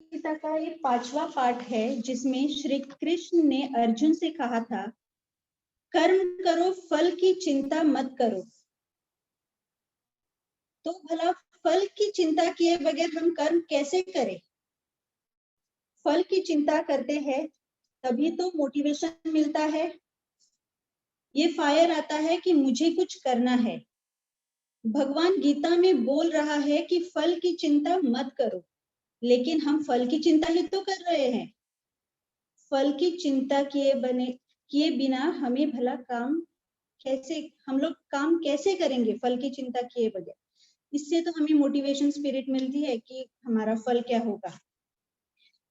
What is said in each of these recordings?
गीता का ये 5वां पाठ है जिसमें श्री कृष्ण ने अर्जुन से कहा था, कर्म करो, फल की चिंता मत करो। तो भला फल की चिंता किए बगैर हम कर्म कैसे करें? फल की चिंता करते हैं तभी तो मोटिवेशन मिलता है, ये फायर आता है कि मुझे कुछ करना है। भगवान गीता में बोल रहा है कि फल की चिंता मत करो, लेकिन हम फल की चिंता ही तो कर रहे हैं। फल की चिंता किए बिना हमें भला हम लोग काम कैसे करेंगे? फल की चिंता किए बगैर। इससे तो हमें मोटिवेशन स्पिरिट मिलती है कि हमारा फल क्या होगा।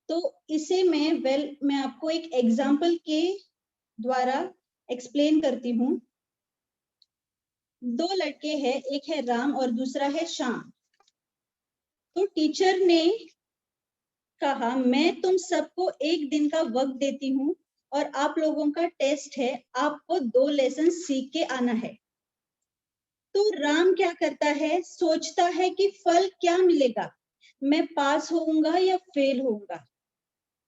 तो इसे मैं आपको एक एग्जाम्पल के द्वारा एक्सप्लेन करती हूँ। 2 लड़के हैं, एक है राम और दूसरा है श्याम। तो टीचर ने कहा, मैं तुम सबको 1 दिन का वक्त देती हूँ और आप लोगों का टेस्ट है, आपको 2 लेसन सीख के आना है। तो राम क्या करता है? सोचता है कि फल क्या मिलेगा, मैं पास होऊंगा या फेल होऊंगा।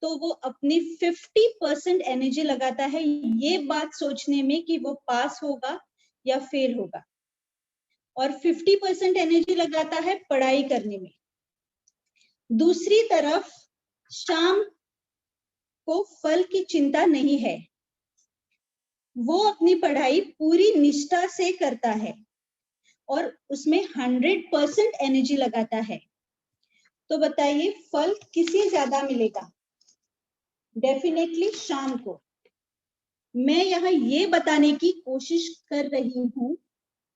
तो वो अपनी 50% एनर्जी लगाता है ये बात सोचने में कि वो पास होगा या फेल होगा, और 50% एनर्जी लगाता है पढ़ाई करने में। दूसरी तरफ श्याम को फल की चिंता नहीं है, वो अपनी पढ़ाई पूरी निष्ठा से करता है और उसमें 100% एनर्जी लगाता है। तो बताइए फल किसे ज्यादा मिलेगा? डेफिनेटली श्याम को। मैं यहाँ ये बताने की कोशिश कर रही हूँ,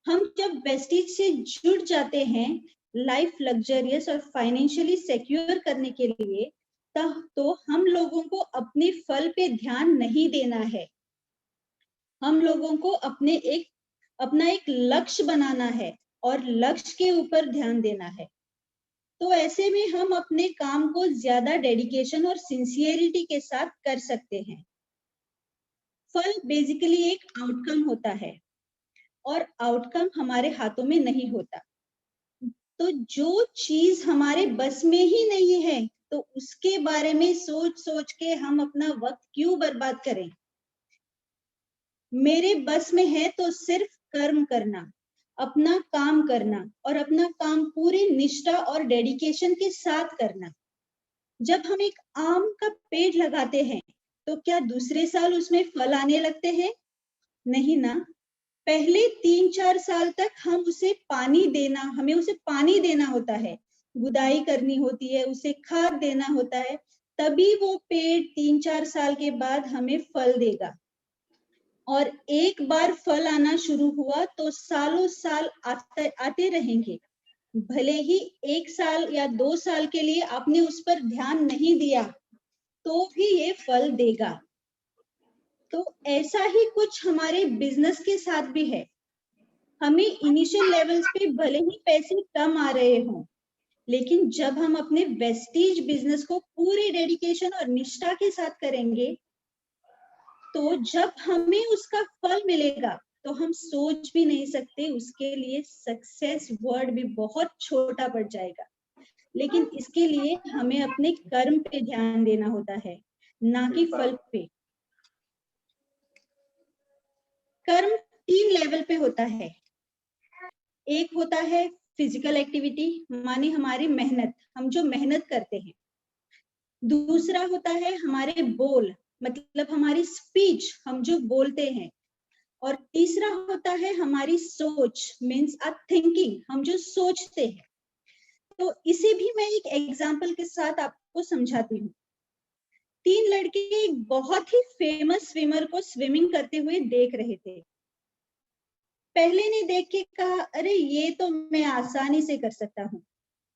हम जब वेस्टीज से जुड़ जाते हैं लाइफ लग्जरियस और फाइनेंशियली सिक्योर करने के लिए, तब तो हम लोगों को अपने फल पे ध्यान नहीं देना है। हम लोगों को अपना एक लक्ष्य बनाना है और लक्ष्य के ऊपर ध्यान देना है। तो ऐसे में हम अपने काम को ज्यादा डेडिकेशन और सिंसियरिटी के साथ कर सकते हैं। फल बेसिकली एक आउटकम होता है और आउटकम हमारे हाथों में नहीं होता। तो जो चीज हमारे बस में ही नहीं है, तो उसके बारे में सोच सोच के हम अपना वक्त क्यों बर्बाद करें? मेरे बस में है तो सिर्फ कर्म करना, अपना काम करना और अपना काम पूरी निष्ठा और डेडिकेशन के साथ करना। जब हम एक आम का पेड़ लगाते हैं तो क्या दूसरे साल उसमें फल आने लगते हैं? नहीं ना। पहले 3-4 साल तक हमें उसे पानी देना होता है, गुदाई करनी होती है, उसे खाद देना होता है, तभी वो पेड़ 3-4 साल के बाद हमें फल देगा। और एक बार फल आना शुरू हुआ तो सालों साल आते रहेंगे। भले ही 1 साल या 2 साल के लिए आपने उस पर ध्यान नहीं दिया, तो भी ये फल देगा। तो ऐसा ही कुछ हमारे बिजनेस के साथ भी है। हमें इनिशियल लेवल्स पे भले ही पैसे कम आ रहे हों, लेकिन जब हम अपने वेस्टीज बिजनेस को पूरी डेडिकेशन और निष्ठा के साथ करेंगे, तो जब हमें उसका फल मिलेगा तो हम सोच भी नहीं सकते, उसके लिए सक्सेस वर्ड भी बहुत छोटा पड़ जाएगा। लेकिन इसके लिए हमें अपने कर्म पे ध्यान देना होता है, ना कि फल पे। कर्म 3 लेवल पे होता है। एक होता है फिजिकल एक्टिविटी, माने हमारी मेहनत, हम जो मेहनत करते हैं। दूसरा होता है हमारे बोल, मतलब हमारी स्पीच, हम जो बोलते हैं। और तीसरा होता है हमारी सोच, मीन्स अ थिंकिंग, हम जो सोचते हैं। तो इसे भी मैं एक एग्जाम्पल के साथ आपको समझाती हूँ। 3 लड़के एक बहुत ही फेमस स्विमर को स्विमिंग करते हुए देख रहे थे। पहले ने देख के कहा, अरे ये तो मैं आसानी से कर सकता हूँ,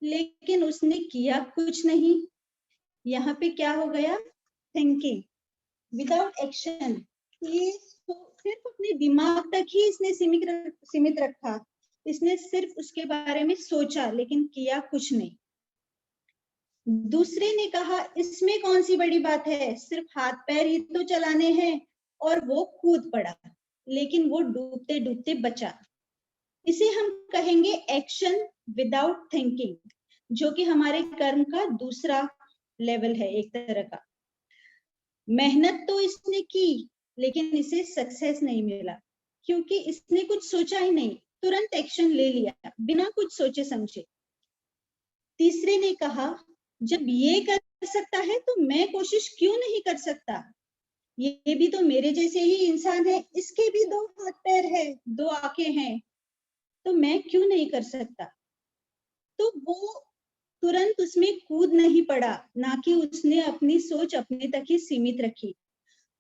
लेकिन उसने किया कुछ नहीं। यहाँ पे क्या हो गया? Thinking without action. ये सिर्फ अपने दिमाग तक ही इसने सीमित रखा। इसने सिर्फ उसके बारे में सोचा, लेकिन किया कुछ नहीं। दूसरे ने कहा, इसमें कौन सी बड़ी बात है, सिर्फ हाथ पैर ही तो चलाने हैं, और वो कूद पड़ा, लेकिन वो डूबते डूबते बचा। इसे हम कहेंगे एक्शन विदाउट थिंकिंग, जो कि हमारे कर्म का दूसरा लेवल है एक तरह का। मेहनत तो इसने की लेकिन इसे सक्सेस नहीं मिला, क्योंकि इसने कुछ सोचा ही नहीं, तुरंत एक्शन ले लिया बिना कुछ सोचे समझे। तीसरे ने कहा, जब ये कर सकता है तो मैं कोशिश क्यों नहीं कर सकता? ये भी तो मेरे जैसे ही इंसान है, इसके भी 2 हाथ पैर है, 2 आंखें हैं, तो मैं क्यों नहीं कर सकता? तो वो तुरंत उसमें कूद नहीं पड़ा, ना कि उसने अपनी सोच अपने तक ही सीमित रखी।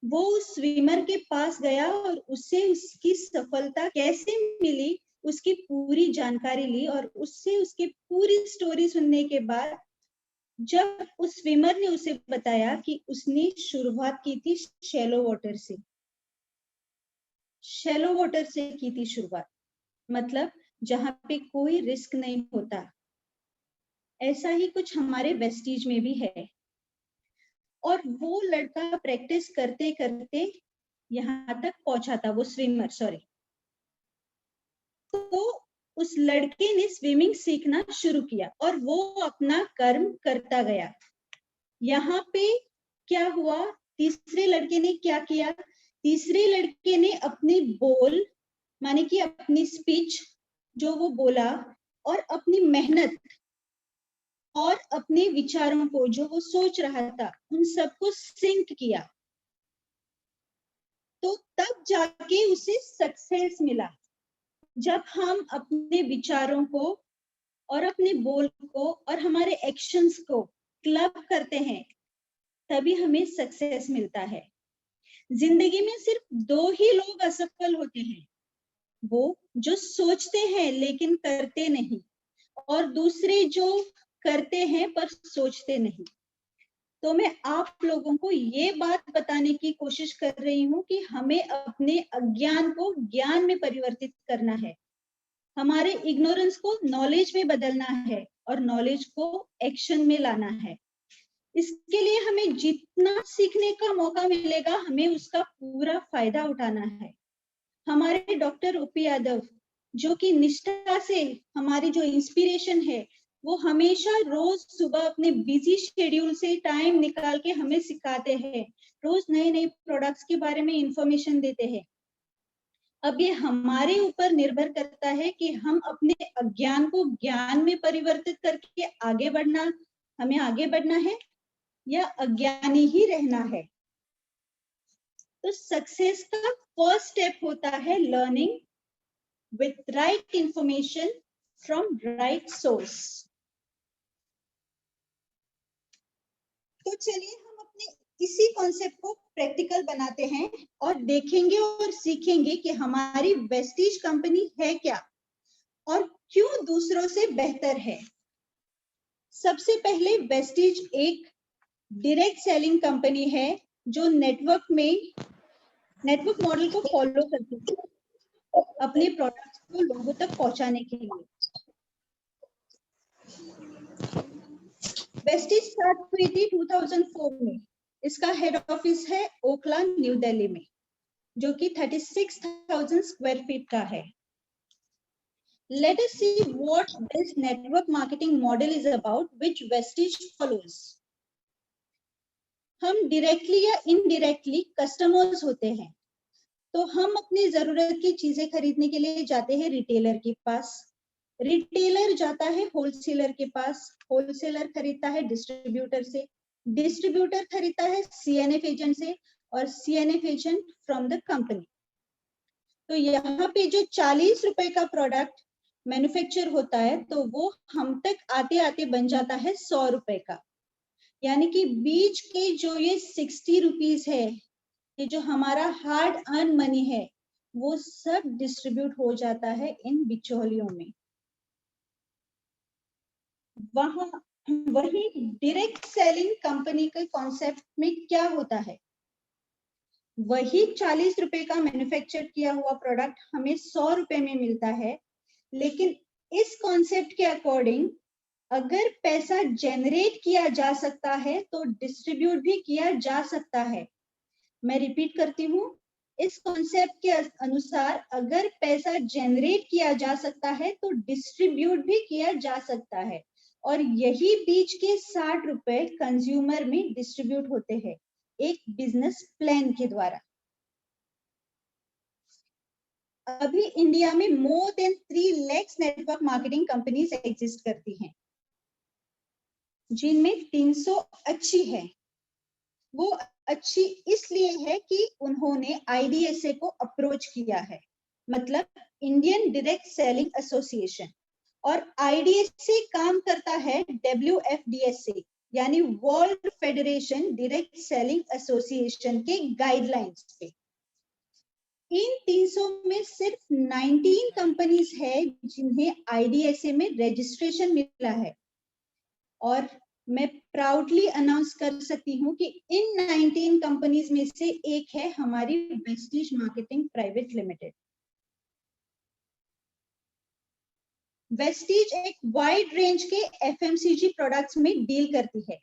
वो उस स्विमर के पास गया और उससे उसकी सफलता कैसे मिली उसकी पूरी जानकारी ली, और उससे उसकी पूरी स्टोरी सुनने के बाद जब उस स्विमर ने उसे बताया कि उसने शुरुआत की थी शैलो वाटर से, शैलो वाटर से की थी शुरुआत, मतलब जहां पे कोई रिस्क नहीं होता। ऐसा ही कुछ हमारे वेस्टीज में भी है। और वो लड़का प्रैक्टिस करते करते यहाँ तक पहुंचा था, वो स्विमर, सॉरी। तो उस लड़के ने स्विमिंग सीखना शुरू किया और वो अपना कर्म करता गया। यहाँ पे क्या हुआ, तीसरे लड़के ने क्या किया? तीसरे लड़के ने अपने बोल, माने कि अपनी स्पीच जो वो बोला, और अपनी मेहनत और अपने विचारों को जो वो सोच रहा था, उन सबको सिंक किया। तो तब जाके उसे सक्सेस मिला। जब हम अपने विचारों को और अपने बोल को और हमारे एक्शंस को क्लब करते हैं, तभी हमें सक्सेस मिलता है। जिंदगी में सिर्फ 2 ही लोग असफल होते हैं, वो जो सोचते हैं लेकिन करते नहीं, और दूसरे जो करते हैं पर सोचते नहीं। तो मैं आप लोगों को ये बात बताने की कोशिश कर रही हूँ कि हमें अपने अज्ञान को ज्ञान में परिवर्तित करना है, हमारे इग्नोरेंस को नॉलेज में बदलना है और नॉलेज को एक्शन में लाना है। इसके लिए हमें जितना सीखने का मौका मिलेगा, हमें उसका पूरा फायदा उठाना है। हमारे डॉक्टर ओपी यादव, जो कि निष्ठा से हमारी जो इंस्पिरेशन है, वो हमेशा रोज सुबह अपने बिजी शेड्यूल से टाइम निकाल के हमें सिखाते हैं, रोज नए नए प्रोडक्ट्स के बारे में इंफॉर्मेशन देते हैं। अब ये हमारे ऊपर निर्भर करता है कि हम अपने अज्ञान को ज्ञान में परिवर्तित करके आगे बढ़ना, हमें आगे बढ़ना है या अज्ञानी ही रहना है। तो सक्सेस का फर्स्ट स्टेप होता है learning with right information from right source. तो चलिए हम अपने इसी कॉन्सेप्ट को प्रैक्टिकल बनाते हैं और देखेंगे और सीखेंगे कि हमारी वेस्टीज कंपनी है क्या और क्यों दूसरों से बेहतर है। सबसे पहले वेस्टीज एक डायरेक्ट सेलिंग कंपनी है जो नेटवर्क मॉडल को फॉलो करती है अपने प्रोडक्ट्स को लोगों तक पहुंचाने के लिए। वेस्टीज स्टार्ट हुई थी 2004 में। इसका हेड ऑफिस है ओखला, न्यू दिल्ली में, जो कि 36,000 स्क्वायर फीट का है। Let us see what this network marketing model is about, which Vestige follows. हम डायरेक्टली या इनडायरेक्टली कस्टमर्स होते हैं, तो हम अपनी जरूरत की चीजें खरीदने के लिए जाते हैं रिटेलर के पास, रिटेलर जाता है होलसेलर के पास, होलसेलर खरीदता है डिस्ट्रीब्यूटर से, डिस्ट्रीब्यूटर खरीदता है सीएनएफ एजेंट से, और CNF agent from the company. तो यहाँ पे जो 40 रुपए का प्रोडक्ट मैन्युफैक्चर होता है, तो वो हम तक आते आते बन जाता है 100 रुपए का। यानी कि बीच के जो ये 60 रुपीज है, ये जो हमारा हार्ड अर्न मनी है, वो सब डिस्ट्रीब्यूट हो जाता है इन बिचौलियों में। वही डायरेक्ट सेलिंग कंपनी के कॉन्सेप्ट में क्या होता है, वही 40 रुपए का मैन्युफैक्चर किया हुआ प्रोडक्ट हमें 100 रुपए में मिलता है, लेकिन इस कॉन्सेप्ट के अकॉर्डिंग अगर पैसा जनरेट किया जा सकता है तो डिस्ट्रीब्यूट भी किया जा सकता है। मैं रिपीट करती हूँ, इस कॉन्सेप्ट के अनुसार अगर पैसा जनरेट किया जा सकता है तो डिस्ट्रीब्यूट भी किया जा सकता है, और यही बीच के 60 रुपए कंज्यूमर में डिस्ट्रीब्यूट होते हैं एक बिजनेस प्लान के द्वारा। अभी इंडिया में more than 3 lakh network marketing companies exist करती हैं, जिनमें 300 अच्छी है। वो अच्छी इसलिए है कि उन्होंने IDSA को अप्रोच किया है, मतलब इंडियन डायरेक्ट सेलिंग एसोसिएशन, और IDSA काम करता है WFDSA यानी world federation direct selling association के गाइडलाइंस पे। इन 300 में सिर्फ 19 कंपनीज है जिन्हें IDSA में रजिस्ट्रेशन मिला है, और मैं प्राउडली अनाउंस कर सकती हूँ कि इन 19 कंपनीज में से एक है हमारी Vestige marketing private limited. Vestige एक वाइड रेंज के FMCG प्रोडक्ट्स में डील करती है।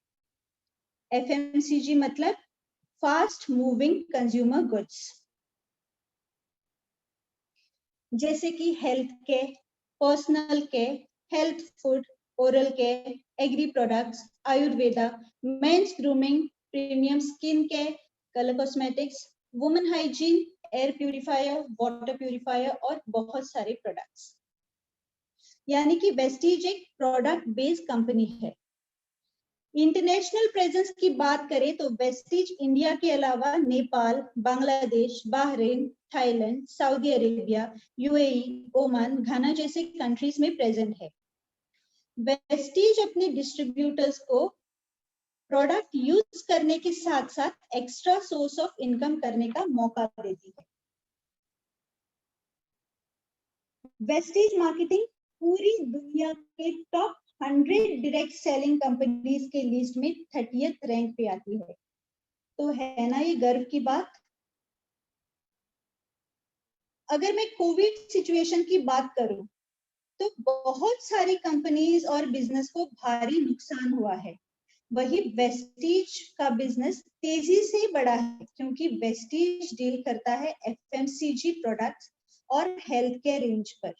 FMCG मतलब फास्ट मूविंग कंज्यूमर गुड्स, जैसे कि health care, personal care, health food, oral care, agri products, Ayurveda, men's grooming, premium skin care, colour cosmetics, women hygiene, air purifier, water purifier और बहुत सारे products. यानी कि वेस्टीज एक प्रोडक्ट बेस्ड कंपनी है। International presence की बात करें तो वेस्टीज इंडिया के अलावा Nepal, Bangladesh, Bahrain, Thailand, Saudi Arabia, UAE, Oman, Ghana जैसे कंट्रीज में प्रेजेंट है। वेस्टीज अपने डिस्ट्रीब्यूटर्स को प्रोडक्ट यूज करने के साथ साथ एक्स्ट्रा सोर्स ऑफ इनकम करने का मौका देती है। वेस्टीज मार्केटिंग पूरी दुनिया के टॉप 100 डायरेक्ट सेलिंग कंपनीज के लिस्ट में 30th रैंक पे आती है। तो है ना ये गर्व की बात। अगर मैं कोविड सिचुएशन की बात करूं तो बहुत सारी कंपनीज और बिजनेस को भारी नुकसान हुआ है। वही वेस्टीज का बिजनेस तेजी से बढ़ा है क्योंकि वेस्टीज डील करता है FMCG प्रोडक्ट्स और हेल्थ केयर रेंज पर।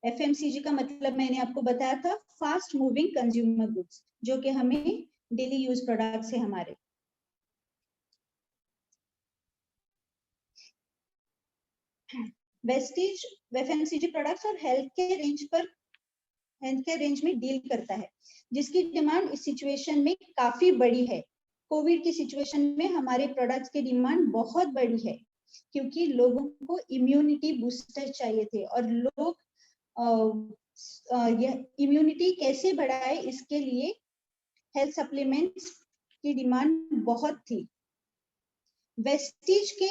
FMCG का मतलब मैंने आपको बताया था, फास्ट मूविंग कंज्यूमर गुड्स, जो कि हमें डेली यूज प्रोडक्ट्स है हमारे। वेस्टीज FMCG प्रोडक्ट्स और हेल्थ केयर रेंज में डील करता है, जिसकी डिमांड इस सिचुएशन में काफी बड़ी है। कोविड की सिचुएशन में हमारे प्रोडक्ट्स की डिमांड बहुत बड़ी है क्योंकि लोगों को इम्यूनिटी बूस्टर चाहिए थे, और लोग यह इम्यूनिटी कैसे बढ़ाए इसके लिए हेल्थ सप्लीमेंट्स की डिमांड बहुत थी। वेस्टीज के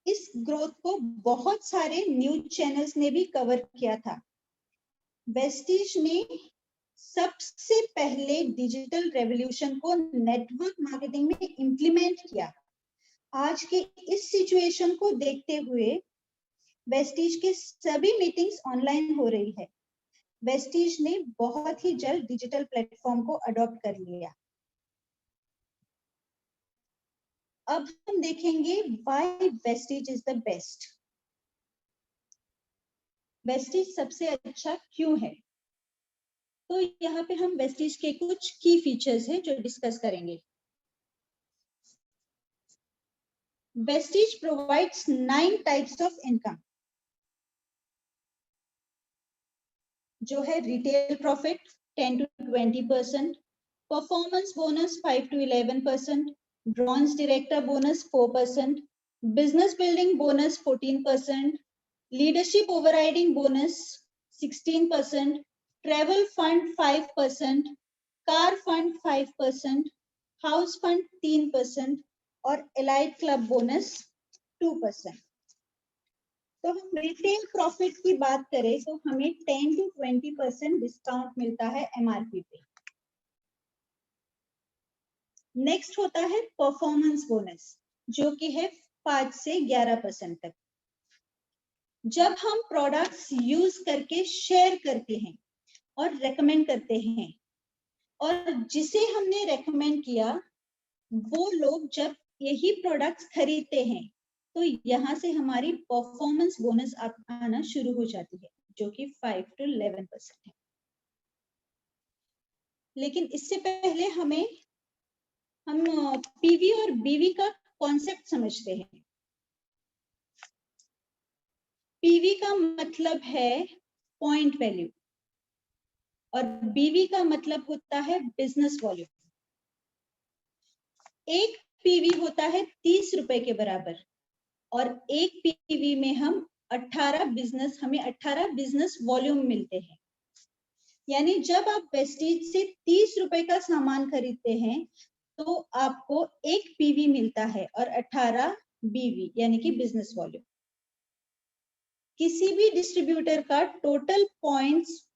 इस ग्रोथ को बहुत सारे न्यूज चैनल्स ने भी कवर किया था। वेस्टीज ने सबसे पहले डिजिटल रेवोल्यूशन को नेटवर्क मार्केटिंग में इंप्लीमेंट किया। आज के इस सिचुएशन को देखते हुए वेस्टीज के सभी मीटिंग्स ऑनलाइन हो रही है। वेस्टीज ने बहुत ही जल्द डिजिटल प्लेटफॉर्म को अडॉप्ट कर लिया। अब हम देखेंगे why Vestige is the best. Vestige सबसे अच्छा क्यों है? तो यहाँ पे हम वेस्टीज के कुछ की फीचर्स हैं जो डिस्कस करेंगे। Vestige provides 9 types of income, जो है retail profit 10 to 20%, performance bonus 5 to 11%, bronze director bonus 4%, business building bonus 14%, leadership overriding bonus 16%, travel fund 5%, car fund 5%, house fund 3% और एलाइड क्लब बोनस 2%। तो हम retail profit की बात करें तो हमें 10 to 20% डिस्काउंट मिलता है MRP पे। नेक्स्ट होता है परफॉर्मेंस बोनस, जो कि है 5 से 11% तक। जब हम प्रोडक्ट्स यूज करके शेयर करते हैं और रेकमेंड करते हैं, और जिसे हमने रेकमेंड किया वो लोग जब यही प्रोडक्ट्स खरीदते हैं तो यहाँ से हमारी परफॉर्मेंस बोनस आना शुरू हो जाती है, जो कि 5 to 11% है। लेकिन इससे पहले हम पीवी और बीवी का कॉन्सेप्ट समझते हैं। पीवी का मतलब है पॉइंट वैल्यू और बीवी का मतलब होता है बिजनेस वॉल्यूम। एक पीवी होता है 30 रुपए के बराबर और एक पीवी में हमें 18 बिजनेस वॉल्यूम मिलते हैं। यानी जब आप वेस्टीज से 30 रुपए का सामान खरीदते हैं तो आपको एक पीवी मिलता है और 18 बीवी यानी कि बिजनेस वॉल्यूम। किसी भी डिस्ट्रीब्यूटर का टोटल पॉइंट्स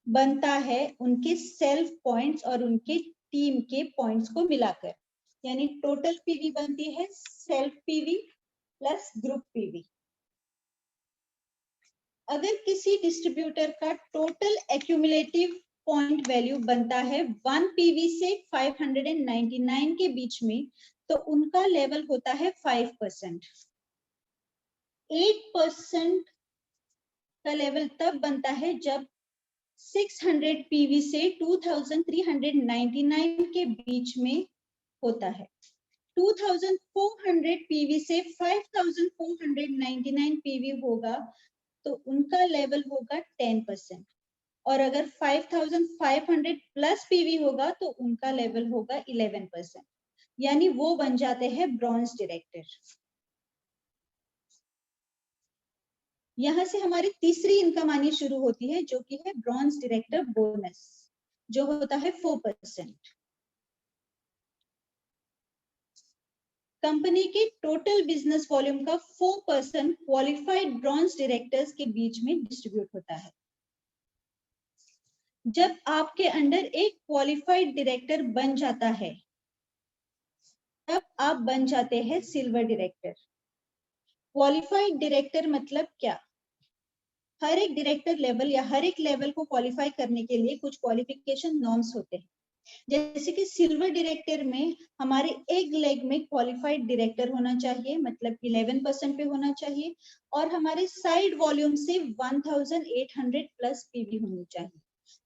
बनता है उनके सेल्फ पॉइंट्स और उनके टीम के पॉइंट्स को मिलाकर, यानी टोटल पीवी बनती है self PV plus group PV. अगर किसी डिस्ट्रीब्यूटर का टोटल एक्यूमुलेटिव पॉइंट वैल्यू बनता है 1 पीवी से 599 के बीच में, तो उनका लेवल होता है 5%। 8% का लेवल तब बनता है जब 600 पीवी से 2399 के बीच में होता है। 2400 पीवी से 5499 पीवी होगा तो उनका लेवल होगा 10%। और अगर 5500 प्लस पीवी होगा तो उनका लेवल होगा 11%, यानी वो बन जाते हैं ब्रॉन्ज डायरेक्टर। यहां से हमारी तीसरी इनकम आनी शुरू होती है जो कि है ब्रॉन्ज डायरेक्टर बोनस, जो होता है 4%। कंपनी के टोटल बिजनेस वॉल्यूम का 4% क्वालिफाइड ब्रॉन्ज डायरेक्टर्स के बीच में डिस्ट्रीब्यूट होता है। जब आपके अंडर एक क्वालिफाइड डायरेक्टर बन जाता है तब आप बन जाते हैं सिल्वर डायरेक्टर। क्वालिफाइड डायरेक्टर मतलब क्या? हर एक डायरेक्टर लेवल या हर एक लेवल को क्वालिफाई करने के लिए कुछ क्वालिफिकेशन नॉर्म्स होते हैं। जैसे कि सिल्वर डायरेक्टर में हमारे एक लेग में क्वालिफाइड डायरेक्टर होना चाहिए, मतलब 11% पे होना चाहिए, और हमारे साइड वॉल्यूम से 1800 प्लस पीवी होनी चाहिए।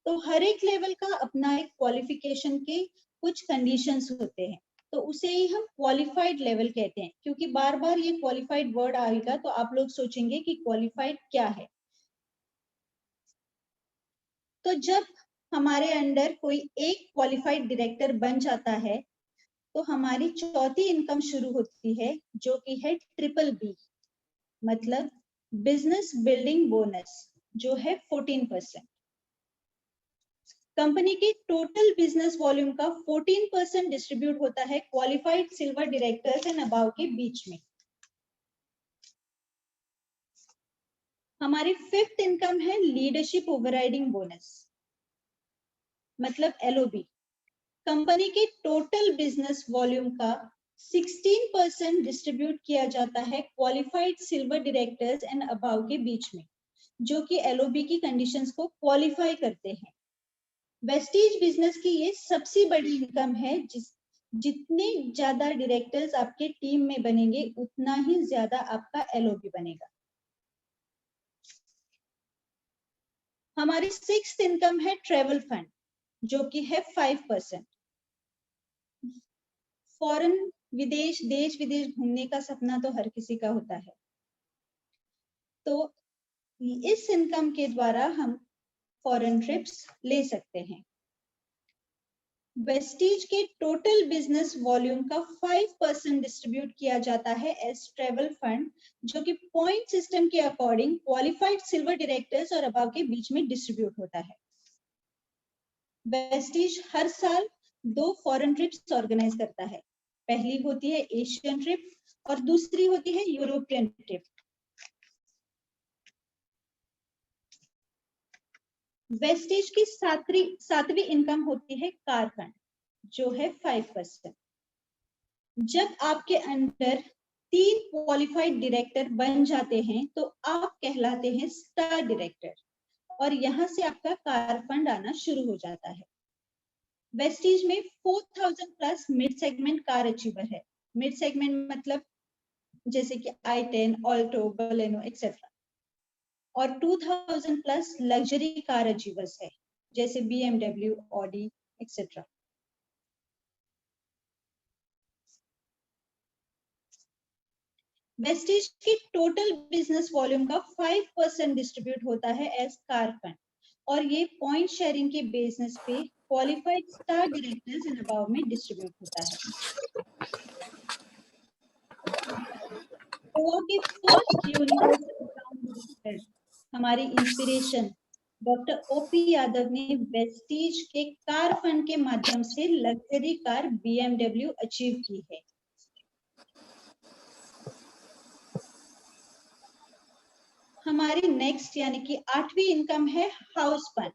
तो हर एक लेवल का अपना एक क्वालिफिकेशन के कुछ कंडीशंस होते हैं, तो उसे ही हम क्वालिफाइड लेवल कहते हैं। क्योंकि बार बार ये क्वालिफाइड वर्ड आएगा तो आप लोग सोचेंगे कि क्वालिफाइड क्या है। तो जब हमारे अंडर कोई एक क्वालिफाइड डायरेक्टर बन जाता है तो हमारी चौथी इनकम शुरू होती है जो कि है ट्रिपल बी, मतलब बिजनेस बिल्डिंग बोनस, जो है 14%। कंपनी के टोटल बिजनेस वॉल्यूम का 14% डिस्ट्रीब्यूट होता है qualified silver directors and above के बीच में। हमारी फिफ्थ इनकम है लीडरशिप ओवरराइडिंग बोनस, मतलब एलओबी। कंपनी के टोटल बिजनेस वॉल्यूम का 16% डिस्ट्रीब्यूट किया जाता है qualified silver directors and above के बीच में, जो कि एलओबी की कंडीशंस को क्वालिफाई करते हैं। वेस्टीज बिजनेस की ये सबसे बड़ी इनकम है। जितने ज्यादा डायरेक्टर्स आपके टीम में बनेंगे उतना ही ज्यादा आपका एलओबी बनेगा। हमारी सिक्स्थ इनकम है ट्रेवल फंड, जो कि है 5%। फॉरेन विदेश देश विदेश घूमने का सपना तो हर किसी का होता है, तो इस इनकम के द्वारा हम फॉरेन ट्रिप्स ले सकते हैं। वेस्टीज के टोटल बिजनेस वॉल्यूम का 5% डिस्ट्रीब्यूट किया जाता है एज ट्रेवल फंड, जो कि पॉइंट सिस्टम के अकॉर्डिंग क्वालिफाइड सिल्वर डायरेक्टर्स और अबव के बीच में डिस्ट्रीब्यूट होता है। वेस्टीज हर साल 2 फॉरेन ट्रिप्स ऑर्गेनाइज करता है। पहली होती है एशियन ट्रिप और दूसरी होती है यूरोपियन ट्रिप। वेस्टीज की सातवीं इनकम होती है कार फंड, जो है 5%। जब आपके अंडर 3 क्वालिफाइड डायरेक्टर बन जाते हैं तो आप कहलाते हैं स्टार डायरेक्टर, और यहां से आपका कार फंड आना शुरू हो जाता है। वेस्टीज में 4000 plus mid segment car achiever है। मिड सेगमेंट मतलब जैसे कि i10, ऑल्टो, बलेनो एक्सेट्रा, और 2000 प्लस लग्जरी कार अचीवर्स है, जैसे BMW, ऑडी एक्सेट्रा। वेस्टीज की टोटल बिजनेस वॉल्यूम का 5% डिस्ट्रीब्यूट होता है एज कार फंड, और ये पॉइंट शेयरिंग के बेसिस पे qualified star directors and above में डिस्ट्रीब्यूट होता है। गोवा के फर्स्ट यूनिवर्सल क्राउन डायरेक्टर, हमारी इंस्पिरेशन डॉक्टर ओपी यादव ने वेस्टीज के कार फंड के माध्यम से लग्जरी कार BMW अचीव की है। हमारी नेक्स्ट यानी कि 8वीं इनकम है हाउस फंड,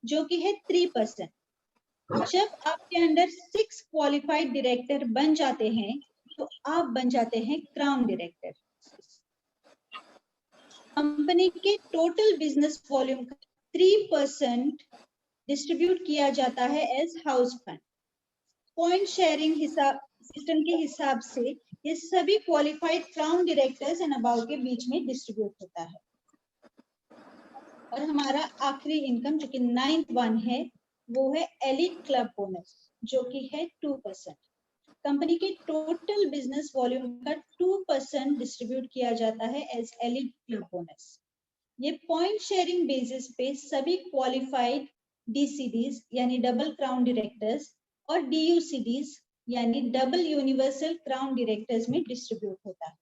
जो कि है 3%। जब आपके अंडर 6 क्वालिफाइड डायरेक्टर बन जाते हैं तो आप बन जाते हैं क्राउन डायरेक्टर। कंपनी के टोटल बिजनेस वॉल्यूम का 3% डिस्ट्रीब्यूट किया जाता है as house fund. Point sharing system के हिसाब से ये सभी qualified crown directors and above के बीच में डिस्ट्रीब्यूट होता है। और हमारा आखिरी इनकम जो कि 9th वन है वो है एलिट क्लब बोनस, जो कि है 2%। कंपनी के टोटल बिजनेस वॉल्यूम का 2% डिस्ट्रीब्यूट किया जाता है एज एलिट क्लब बोनस। ये पॉइंट शेयरिंग बेसिस पे सभी क्वालिफाइड DCDs यानी डबल क्राउन डायरेक्टर्स और DUCDs यानी डबल यूनिवर्सल क्राउन डायरेक्टर्स में डिस्ट्रीब्यूट होता है।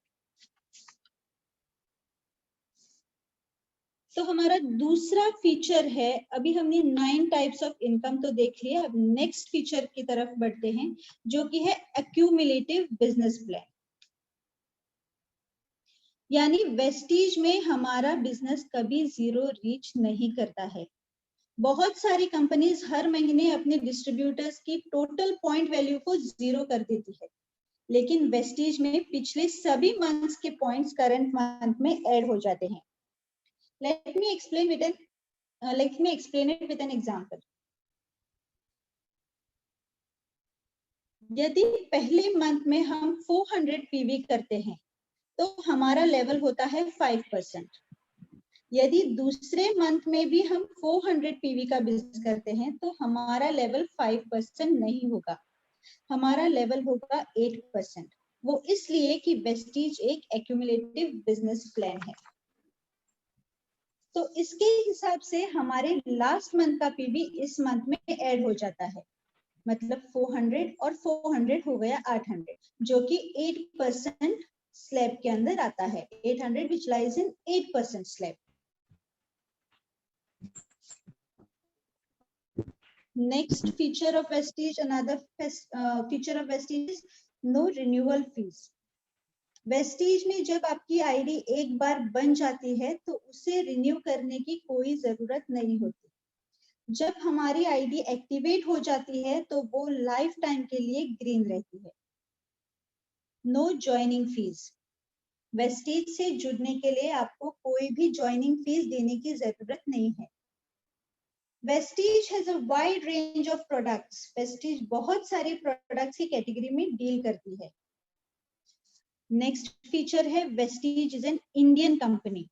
तो हमारा दूसरा फीचर है, अभी हमने 9 टाइप्स ऑफ इनकम तो देख लिया, अब नेक्स्ट फीचर की तरफ बढ़ते हैं जो कि है एक्यूमुलेटिव बिजनेस प्लान। यानी वेस्टीज में हमारा बिजनेस कभी जीरो रीच नहीं करता है। बहुत सारी कंपनीज हर महीने अपने डिस्ट्रीब्यूटर्स की टोटल पॉइंट वैल्यू को जीरो कर देती है, लेकिन वेस्टीज में पिछले सभी मंथ्स के पॉइंट्स करंट मंथ में ऐड हो जाते हैं। Let me explain it with an example. यदि पहले मंथ में हम 400 PV करते हैं तो हमारा लेवल होता है 5%। यदि दूसरे मंथ में भी हम 400 PV का बिजनेस करते हैं तो हमारा लेवल 5% नहीं होगा, हमारा लेवल होगा 8%। वो इसलिए कि वेस्टीज एक एक्यूमुलेटिव बिजनेस प्लान है। तो इसके हिसाब से हमारे लास्ट मंथ का पीवी इस मंथ में ऐड हो जाता है, मतलब 400 और 400 हो गया 800, जो कि 8% स्लैब के अंदर आता है। 800 which lies in 8% slab. Next feature of Vestige, another feature of Vestige is no renewal fees. Vestige में जब आपकी आईडी एक बार बन जाती है तो उसे रिन्यू करने की कोई जरूरत नहीं होती। जब हमारी आईडी एक्टिवेट हो जाती है तो वो लाइफ टाइम के लिए ग्रीन रहती है। नो ज्वाइनिंग फीस, वेस्टीज से जुड़ने के लिए आपको कोई भी ज्वाइनिंग फीस देने की जरूरत नहीं है। Vestige has a wide range of products, Vestige बहुत सारे प्रोडक्ट्स की कैटेगरी में डील करती है। नेक्स्ट फीचर है Vestige is an Indian company.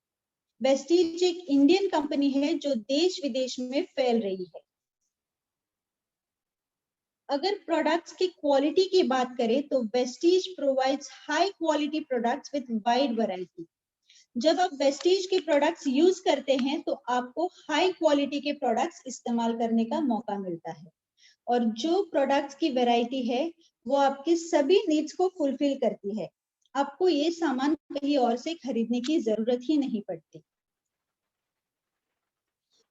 Vestige एक इंडियन कंपनी है जो देश विदेश में फैल रही है। अगर प्रोडक्ट्स की क्वालिटी की बात करें तो Vestige provides high quality products with wide variety. जब आप वेस्टीज के प्रोडक्ट्स यूज करते हैं तो आपको हाई क्वालिटी के प्रोडक्ट्स इस्तेमाल करने का मौका मिलता है, और जो प्रोडक्ट्स की वैरायटी है वो आपकी सभी नीड्स को फुलफिल करती है। आपको ये सामान कहीं और से खरीदने की जरूरत ही नहीं पड़ती।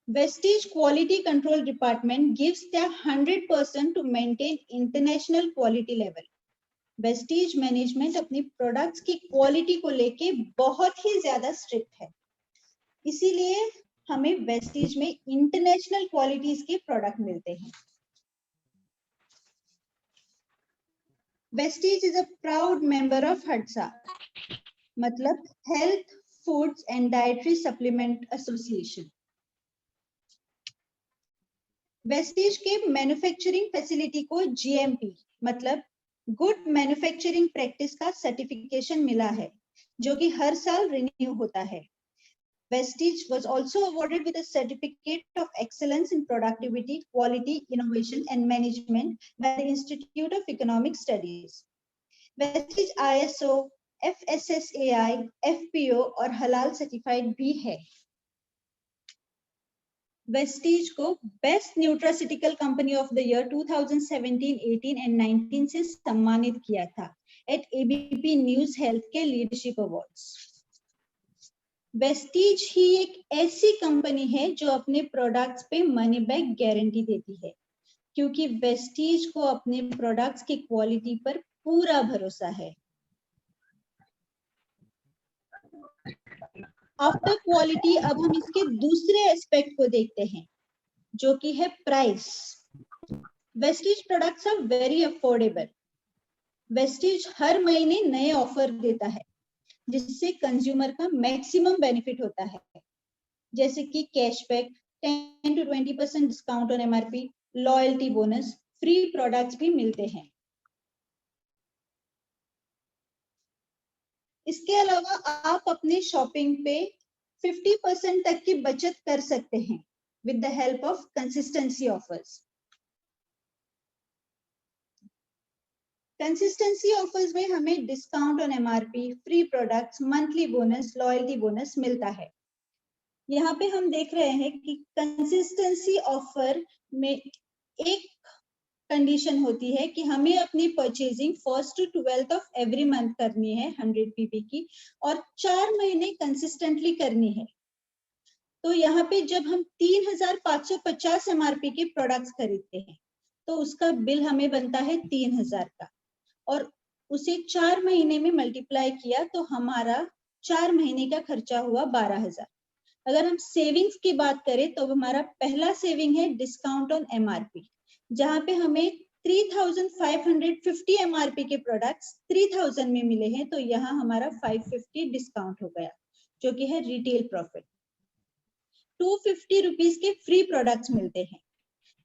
Vestige Quality Control Department gives their 100% to maintain international quality level. Vestige management अपनी प्रोडक्ट्स की क्वालिटी को लेके बहुत ही ज्यादा स्ट्रिक्ट है, इसीलिए हमें वेस्टीज में इंटरनेशनल क्वालिटीज के प्रोडक्ट मिलते हैं। Vestige is a proud member of HADSA, मतलब health foods and dietary supplement association. Vestige के मैन्युफैक्चरिंग फैसिलिटी को GMP मतलब गुड मैन्युफैक्चरिंग प्रैक्टिस का सर्टिफिकेशन मिला है, जो कि हर साल रिन्यू होता है। Vestige was also awarded with a certificate of excellence in productivity, quality, innovation, and management by the Institute of Economic Studies. Vestige ISO, FSSAI, FPO और हलाल सर्टिफाइड भी है. Vestige को best nutraceutical company of the year 2017, 18 and 19 से सम्मानित किया था eight ABP news health के लीडरशिप अवार्ड्स. वेस्टीज ही एक ऐसी कंपनी है जो अपने प्रोडक्ट्स पे मनी बैक गारंटी देती है, क्योंकि वेस्टीज को अपने प्रोडक्ट्स की क्वालिटी पर पूरा भरोसा है. आफ्टर क्वालिटी अब हम इसके दूसरे एस्पेक्ट को देखते हैं, जो कि है price. Vestige products are very affordable. Vestige हर महीने नए ऑफर देता है जिससे कंज्यूमर का मैक्सिमम बेनिफिट होता है, जैसे कि cashback, 10 to 20% discount on MRP, loyalty bonus, free products भी मिलते हैं. इसके अलावा आप अपने शॉपिंग पे 50% तक की बचत कर सकते हैं with the help of consistency offers. Consistency offers में हमें discount on MRP, free products, monthly bonus, loyalty bonus मिलता है. यहाँ पे हम देख रहे हैं कि कंसिस्टेंसी ऑफर में एक कंडीशन होती है कि हमें अपनी purchasing 1st to 12th of every month करनी है 100 pp की, और 4 महीने कंसिस्टेंटली करनी है. तो यहाँ पे जब हम 3550 एमआरपी के प्रोडक्ट्स खरीदते हैं तो उसका बिल हमें बनता है 3000 का, और उसे 4 महीने में मल्टीप्लाई किया तो हमारा 4 महीने का खर्चा हुआ 12000. अगर हम सेविंग्स की बात करें तो हमारा पहला सेविंग है डिस्काउंट ऑन एमआरपी, जहां पे हमें 3550 एमआरपी के प्रोडक्ट्स 3000 में मिले हैं, तो यहाँ हमारा 550 डिस्काउंट हो गया, जो कि है रिटेल प्रॉफिट. 250 रुपीज के फ्री प्रोडक्ट्स मिलते हैं.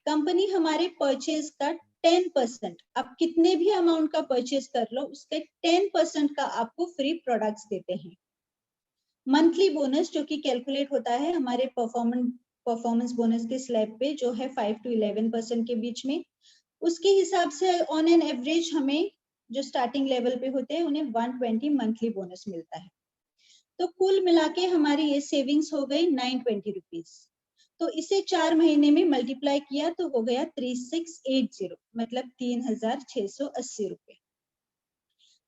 कंपनी हमारे परचेज का 10%, आप कितने भी अमाउंट का परचेज कर लो उसके 10% का आपको फ्री प्रोडक्ट्स देते हैं. मंथली बोनस जो कि कैलकुलेट होता है हमारे परफॉर्मेंस बोनस के स्लैब पे, जो है 5 to 11% के बीच में, उसके हिसाब से ऑन एन एवरेज हमें जो स्टार्टिंग लेवल पे होते हैं उन्हें 120 मंथली बोनस मिलता है. तो कुल मिला के हमारी ये सेविंग्स हो गई 920 रुपीज. तो इसे 4 महीने में मल्टीप्लाई किया तो हो गया 3680, मतलब 3680 रुपए.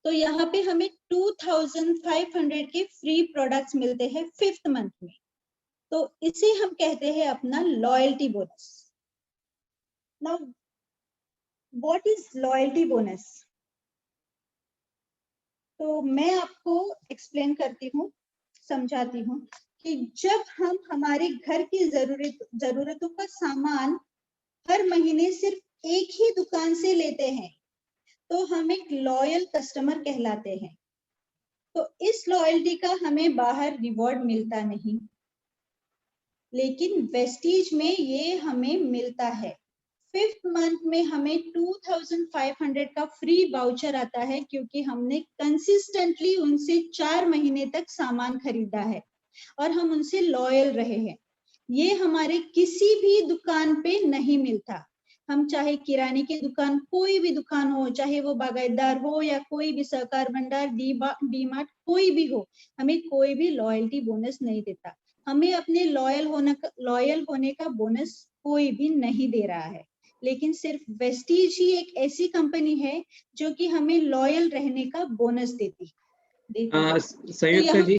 तो यहाँ पे हमें 2500 के फ्री प्रोडक्ट्स मिलते हैं 5th मंथ में. तो इसे हम कहते हैं अपना loyalty bonus. Now what is loyalty bonus? तो मैं आपको एक्सप्लेन करती हूँ, समझाती हूँ कि जब हम हमारे घर की जरूरतों का सामान हर महीने सिर्फ एक ही दुकान से लेते हैं तो हम एक लॉयल कस्टमर कहलाते हैं. तो इस लॉयल्टी का हमें बाहर रिवॉर्ड मिलता नहीं, लेकिन वेस्टीज में ये हमें मिलता है. 5th मंथ में हमें 2500 का फ्री वाउचर आता है, क्योंकि हमने कंसिस्टेंटली उनसे 4 महीने तक सामान खरीदा है और हम उनसे लॉयल रहे हैं. ये हमारे किसी भी दुकान पे नहीं मिलता. हम चाहे किराने की दुकान, कोई भी दुकान हो, चाहे वो बागायतदार हो या कोई भी सहकार भंडार, डी मार्ट, कोई भी हो, हमें कोई भी लॉयल्टी बोनस नहीं देता. हमें अपने लॉयल होने का बोनस कोई भी नहीं दे रहा है, लेकिन सिर्फ वेस्टीज ही एक ऐसी कंपनी है जो कि हमें लॉयल रहने का बोनस देती है. संयुक्ता जी,